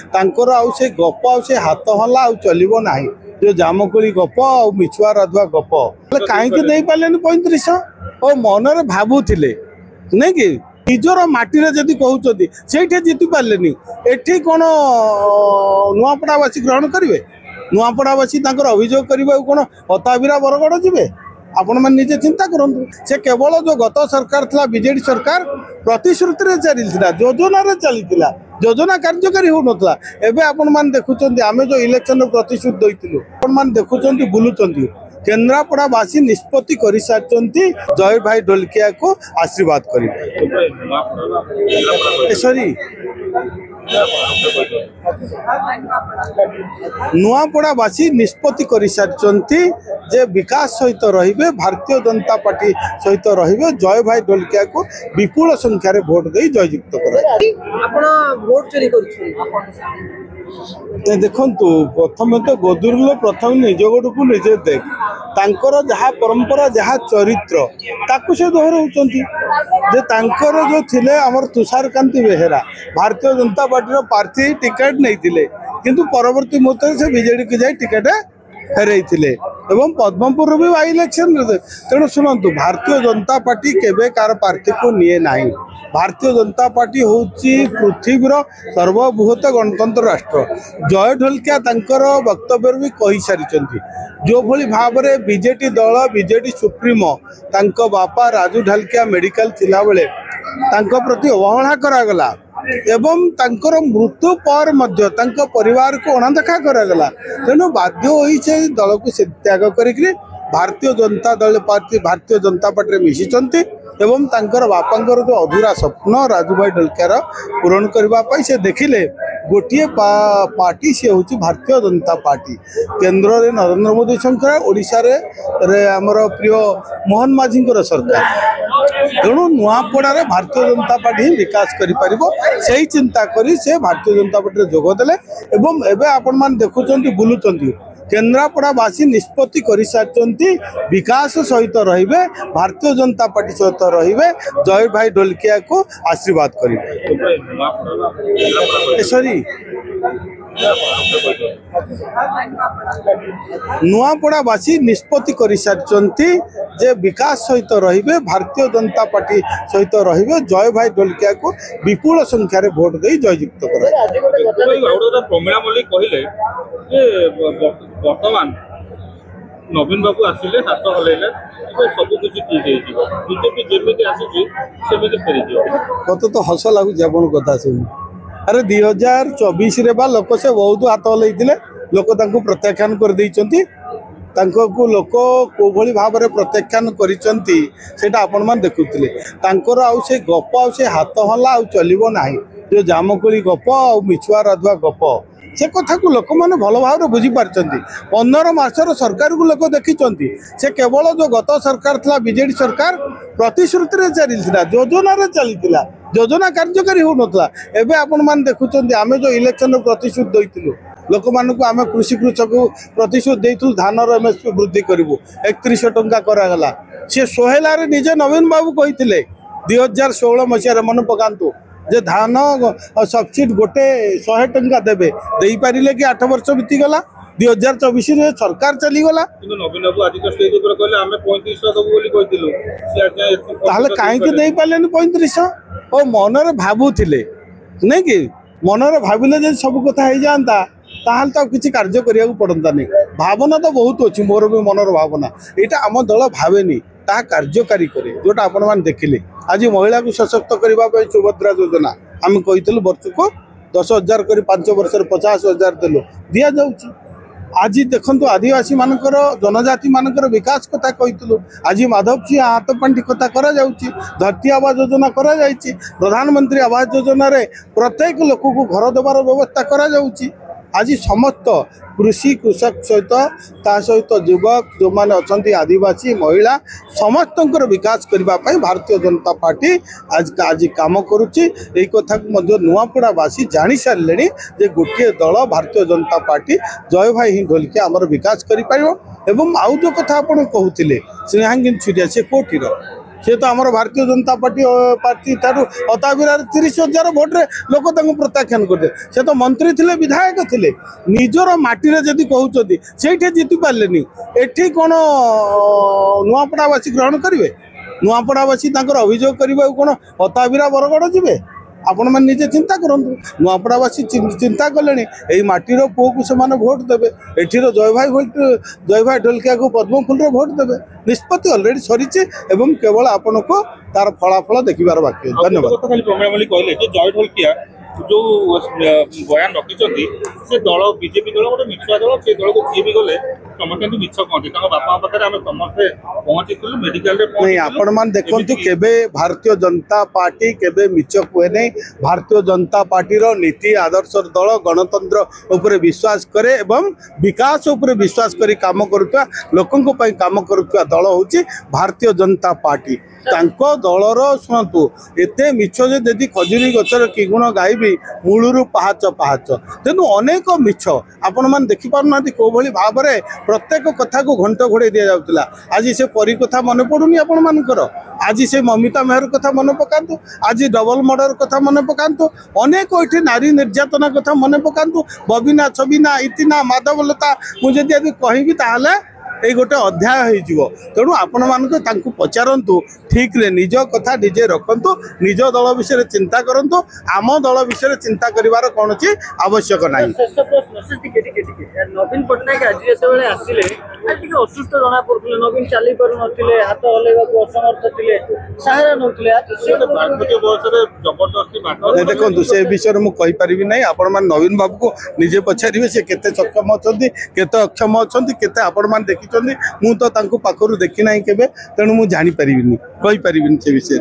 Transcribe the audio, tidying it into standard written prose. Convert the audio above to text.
तांकर आउ से गप आउ से हाथ हल्ला आउ चलिबो नाही जो जामकोली गप आ मिछुआ राधुआ गप कहीं नहीं पारे 35 और मनरे भावुले नहीं कि निजर माटी जदि कहते से जीति पारे एठी कौन नुआपड़ावासी ग्रहण करेंगे नुआपड़ावासी अभियोग करेंगे कौन हताबिरा बरगड़ जी आपण मैंने निजे चिंता करूँ से केवल जो गत सरकार था बीजेडी सरकार प्रतिश्रुति चलता योजना चलता योजना कार्यकारी हो नाला एवं आपण मैंने देखुं आम जो इलेक्शन प्रतिश्रुति देलु आपण मैंने देखुं बुलूं केन्द्रापड़ावासी निष्पत्ति कर सारी जय भाई ढोलकिया को आशीर्वाद करेंगे सॉरी नुआपड़ावासी निष्पत्ति कर सारी जे विकास सहित रहिबे भारतीय जनता पार्टी सहित रहिबे जय भाई ढोलकिया को विपुल संख्यार भोट दे जययुक्त देखु प्रथम तो गोदुरलो प्रथम निज गोड़ को निजे देख तांकर जहाँ परंपरा जहाँ चरित्र ताकू से दोहराउछंती जे तांकर जो थिले हमर तुषारकांति बेहेरा भारतीय जनता पार्टी प्रार्थी टिकेट नहीं थिले किंतु परवर्ती मुहूर्त से बीजेडी की जाए टिकेट फेरई एवं पद्मपुर भी बाई इलेक्शन तेणु शुणु भारतीय जनता पार्टी केबे कार प्रार्थी को निये नाही भारतीय जनता पार्टी होची पृथ्वीर सर्वबृहत गणतंत्र राष्ट्र जय ढोलकिया तांकर वक्तव्य भी कही सारी जो भली भाव में बीजेडी दल बीजेडी सुप्रीमो तांको बापा राजू ढोलकिया मेडिकल थिला बेले तांको प्रति अवहेला करागला एवं तांकर मृत्यु पर मध्य तांको परिवार को अणदेखा करागला तेणु बाध्य होई से दल को त्याग करिकरी भारतीय जनता दल पार्टी भारतीय जनता पार्टी मिशिचंती एवं तांकर बापांकर जो अधूरा स्वप्न राजू भाई ढोलकियार पूरण करने से देखिले गोटे पार्टी सी हूँ भारतीय जनता पार्टी केन्द्र में नरेंद्र मोदी सरकार ओडिशा रे आमर प्रिय मोहन माझी सरकार तेणु नुआपड़ा भारतीय जनता पार्टी ही विकास कर चिंता करी से भारतीय जनता पार्टी जोगदेले एवं एवं आपण मैंने देखुं बुलूं केन्द्रापड़ावासी निष्पत्ति कर सारी विकास सहित रहिबे भारतीय जनता पार्टी सहित रहिबे जय भाई ढोलकिया को आशीर्वाद करेंगे सॉरी नुआपड़ावासी निष्पत्ति कर सारी जे विकास सहित रहिबे भारतीय जनता पार्टी सहित रहिबे जय भाई ढोलकिया को विपुल संख्यार भोट दे जययुक्त बर्तमान नवीन बाबू आसिले हाथ हलैले सब किसी ठीक है बीजेपी जेमिति आसी सेमिति फेरी मत तो हस लगुच आपण कथा सुन अरे 2024 रे बा लोक से बहुत हाथ हलैथिले लोक तांको प्रत्याख्यान कर दैचंती तांको को लोक को भली भाव में प्रत्याख्यान करिसंती सेटा आपण मान देखुथिले तांकर आउ से गप आउ से हाथ हल्ला आउ चलिबो नाही जो जामकोली गप आ मिछुआ राधुआ गप से कथा को लोक मैंने भल भाव बुझी पार्टी 15 मासर सरकार को लोक देखी से केवल जो गत सरकार था बीजेडी सरकार प्रतिश्रुति चलता योजना चलता योजना कार्यकारी हो नाला एवं आपण मैंने देखुं आम जो इलेक्शन प्रतिश्रुति देलु लोक मान आम कृषि कृषक प्रतिश्रुति देलु धान एमएसपी वृद्धि करूँ 3100 टंका करागला सी सोहेलार निजे नवीन बाबू कही 2016 मसीह मन पकातु जे धान सब्सिडी गोटे 100 टंका देवे दे पारे कि 8 वर्ष बीतीगला 2024 सरकार चलीगला कहीं पारे 35 और मनरे भावुले नहीं कि मनरे भाविले जे सब कथा हो जाता ताल तो किसी कार्य करिया पड़ता नहीं भावना तो बहुत अच्छी मोर भी मनर भावना यहाँ आम दल भावेनी ता कार्यकारी करे जोटा आपण मान देखिले आज महिला को सशक्त करने सुभद्रा योजना आम कही वर्ष को 10,000 कर 5 वर्ष 50,000 देलु दि जाऊँ आज देखु आदिवासी मानकर जनजाति मानकर विकास कथा कही आज माधव सिंह हाथपांठी कथा करा धरती आवास योजना करा प्रधानमंत्री आवास योजना रे प्रत्येक लोक को घर देवार व्यवस्था करा आज समस्त कृषि कृषक सहित युवक जो मैंने अच्छा आदिवासी महिला समस्त विकास करने भारतीय जनता पार्टी आज काम करुच्ची कथा को नुआपड़ावासी जानी सारे जे गोटे दल भारतीय जनता पार्टी जय भाई ही ढोलकिया आमर विकास कर आउ जो कथा आप कहते स्नेहांगिनी छुरिया से कोटीर सी तो आम भारतीय जनता पार्टी ठार अताबिरा 30,000 भोट्रे लोक प्रत्याख्यान करते से तो मंत्री थे विधायक थे निजर माटी जदि कहते से जीति पारे एठी कौन नुआपड़ावासी ग्रहण करेंगे नुआपड़ावासी अभियोग करने कौन अताबिरा बरगड़ जी आपण मैंने निजे चिंता करूँ नुआपड़ावासी चिंता कले यही माटीर पुओ को से भोट देवे एठीर जय भाई ढोलकिया को पद्मफुल भोट देवे निष्पत्ति अलरेडी सरी केवल आपण को तार फलाफल देखिबार बाकी। धन्यवाद। कहले जय ढोलकिया जो बयान रखिंट से दल बीजेपी दल गोटे मिछुआ दल से दल को जी भी गले समस्त मिछ कहते बापा पाखे आम समस्ते पहुंची मेडिकल नहीं आपण मान देखंतु केबे भारतीय जनता पार्टी केबे मिछ कहे नहीं भारतीय जनता पार्टीर नीति आदर्श दल गणतंत्र उपरे विश्वास करे एवं विकास उपरे विश्वास करी काम करुवा लोकंक पई काम करुवा दल होची भारतीय जनता पार्टी तांको दलर शुणु एते मिछ जदि खजुरी गचर कि गुण गायबी मूलरू पहाच पहाच तेणु अनेक मिछ आपण मैंने देखिपार कौ भाई भाव में प्रत्येक कथा को घंट घोड़े दि जाऊला आज से परी कथा मन पड़ूनी आपण मानकर आज से ममिता मेहर कथा मन पकातु आज डबल मर्डर कथा मन पकातु अनेक ये नारी निर्यातना कथा मन पकातु बबिना छबिना इतिना माधवलता मुझे यदि कहबी ताहले ये गोटे अध्याय हो तेणु आपण मान पचारतु ठीक रे निज कथा निजे रखु निज दल विषय चिंता करूँ आम दल विषय चिंता करार कौन आवश्यक ना। नवीन पट्टनायक आज जो आसिले असुस्थ जना पड़े नवीन चली पार नी हाथ हल्ला असमर्थ थे सहारा नौले देखो से विषय में कहीपरि ना आपण मैंने नवीन बाबू को निजे पचारे से केते सक्षम अच्छा केते अक्षम अच्छा केते आपण मैंने देखी मु तो पाखर देखी ना केवे तेणु मुझे जापर कहीपरि से विषय।